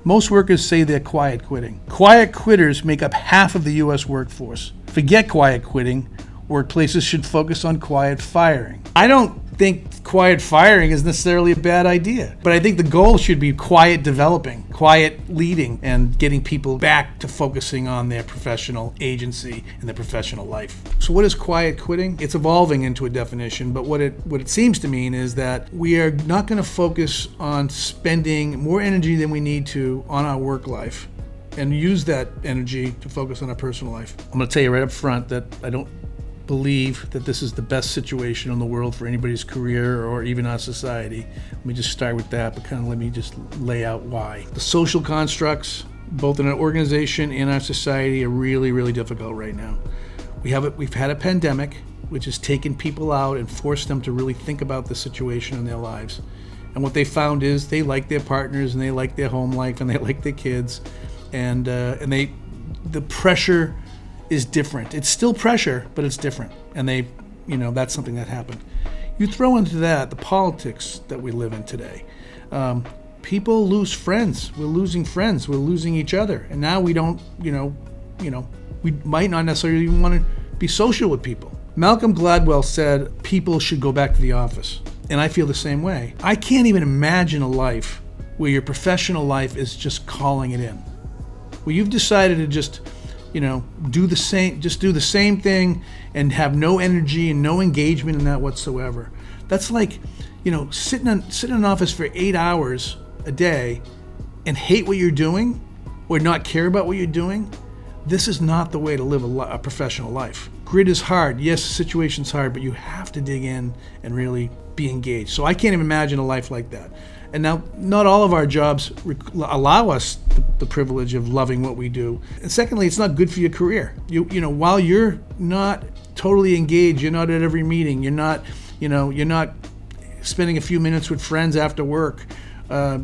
Most workers say they're quiet quitting. Quiet quitters make up half of the U.S. workforce. Forget quiet quitting. Workplaces should focus on quiet firing. I don't think quiet firing is necessarily a bad idea, but I think the goal should be quiet developing, quiet leading, and getting people back to focusing on their professional agency and their professional life. So what is quiet quitting? It's evolving into a definition, but what it seems to mean is that we are not going to focus on spending more energy than we need to on our work life and use that energy to focus on our personal life. I'm going to tell you right up front that I don't believe that this is the best situation in the world for anybody's career or even our society. Let me just start with that, but let me just lay out why. The social constructs, both in our organization and our society, are really, really difficult right now. We've had a pandemic, which has taken people out and forced them to really think about the situation in their lives. And what they found is they like their partners and they like their home life and they like their kids, and the pressure is different. It's still pressure, but it's different. And that's something that happened. You throw into that the politics that we live in today. People lose friends. We're losing friends. We're losing each other. And now we don't, we might not necessarily even want to be social with people. Malcolm Gladwell said people should go back to the office. And I feel the same way. I can't even imagine a life where your professional life is just calling it in. Where you've decided to just do the same thing and have no energy and no engagement in that whatsoever. That's like, sitting in an office for 8 hours a day and hate what you're doing or not care about what you're doing. This is not the way to live a professional life. Grit is hard. Yes, the situation's hard, but you have to dig in and really be engaged. So I can't even imagine a life like that. And now, not all of our jobs allow us the privilege of loving what we do. And secondly, it's not good for your career. While you're not totally engaged, you're not at every meeting, you're not spending a few minutes with friends after work,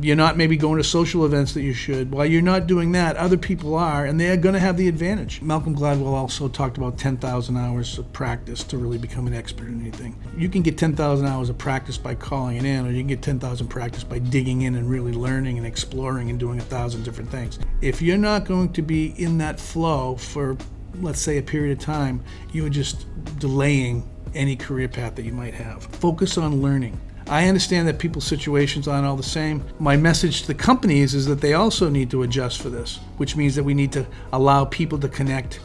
you're not maybe going to social events that you should. While you're not doing that, other people are, and they're going to have the advantage. Malcolm Gladwell also talked about 10,000 hours of practice to really become an expert in anything. You can get 10,000 hours of practice by calling it in, or you can get 10,000 practice by digging in and really learning and exploring and doing 1,000 different things. If you're not going to be in that flow for, let's say, a period of time, you're just delaying any career path that you might have. Focus on learning. I understand that people's situations aren't all the same. My message to the companies is that they also need to adjust for this, which means that we need to allow people to connect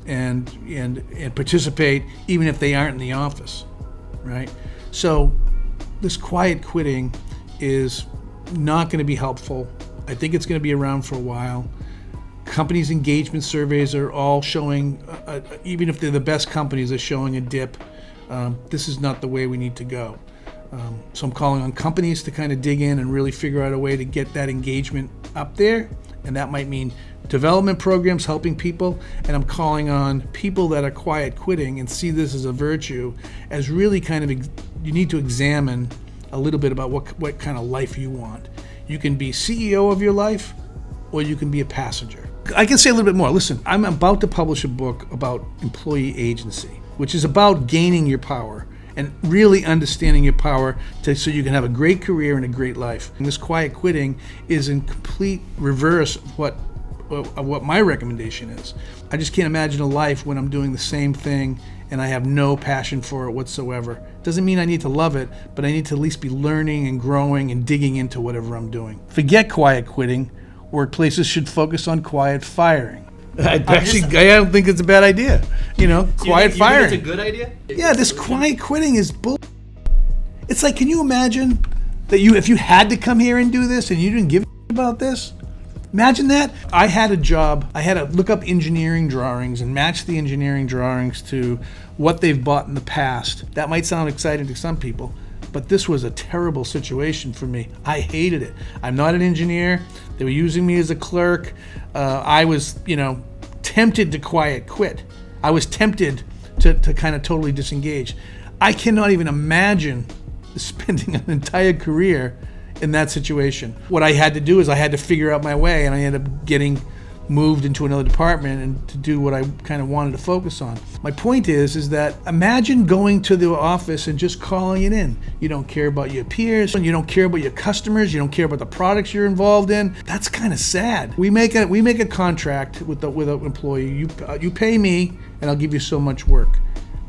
and participate even if they aren't in the office, right? So this quiet quitting is not going to be helpful. I think it's going to be around for a while. Companies' engagement surveys are all showing, even if they're the best companies, are showing a dip. This is not the way we need to go. So I'm calling on companies to kind of dig in and really figure out a way to get that engagement up there. And that might mean development programs helping people. And I'm calling on people that are quiet quitting and see this as a virtue, as really kind of, you need to examine a little bit about what kind of life you want. You can be CEO of your life, or you can be a passenger. I can say a little bit more. Listen, I'm about to publish a book about employee agency, which is about gaining your power and really understanding your power so you can have a great career and a great life. And this quiet quitting is in complete reverse of what my recommendation is. I just can't imagine a life when I'm doing the same thing and I have no passion for it whatsoever. Doesn't mean I need to love it, but I need to at least be learning and growing and digging into whatever I'm doing. Forget quiet quitting. Workplaces should focus on quiet firing. I don't think it's a bad idea. Quiet firing. You think it's a good idea? Yeah, this quiet quitting is bull. It's like, can you imagine that if you had to come here and do this and you didn't give a about this? Imagine that. I had a job. I had to look up engineering drawings and match the engineering drawings to what they've bought in the past. That might sound exciting to some people, but this was a terrible situation for me. I hated it. I'm not an engineer. They were using me as a clerk. I was, tempted to quiet quit. I was tempted to kind of totally disengage. I cannot even imagine spending an entire career in that situation. What I had to do is I had to figure out my way, and I ended up getting moved into another department and to do what I kind of wanted to focus on. My point is that imagine going to the office and just calling it in. You don't care about your peers, you don't care about your customers, you don't care about the products you're involved in. That's kind of sad. We make a contract with an employee. You pay me and I'll give you so much work,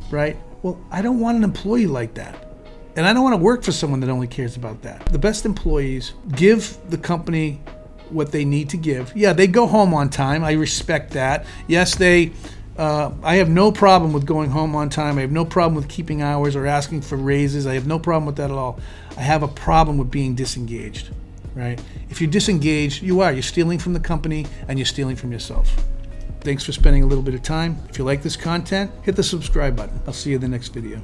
right? Well, I don't want an employee like that. And I don't want to work for someone that only cares about that. The best employees give the company what they need to give. Yeah, they go home on time. I respect that. Yes, I have no problem with going home on time. I have no problem with keeping hours or asking for raises. I have no problem with that at all. I have a problem with being disengaged, right? If you're disengaged, you're stealing from the company and you're stealing from yourself. Thanks for spending a little bit of time. If you like this content, hit the subscribe button. I'll see you in the next video.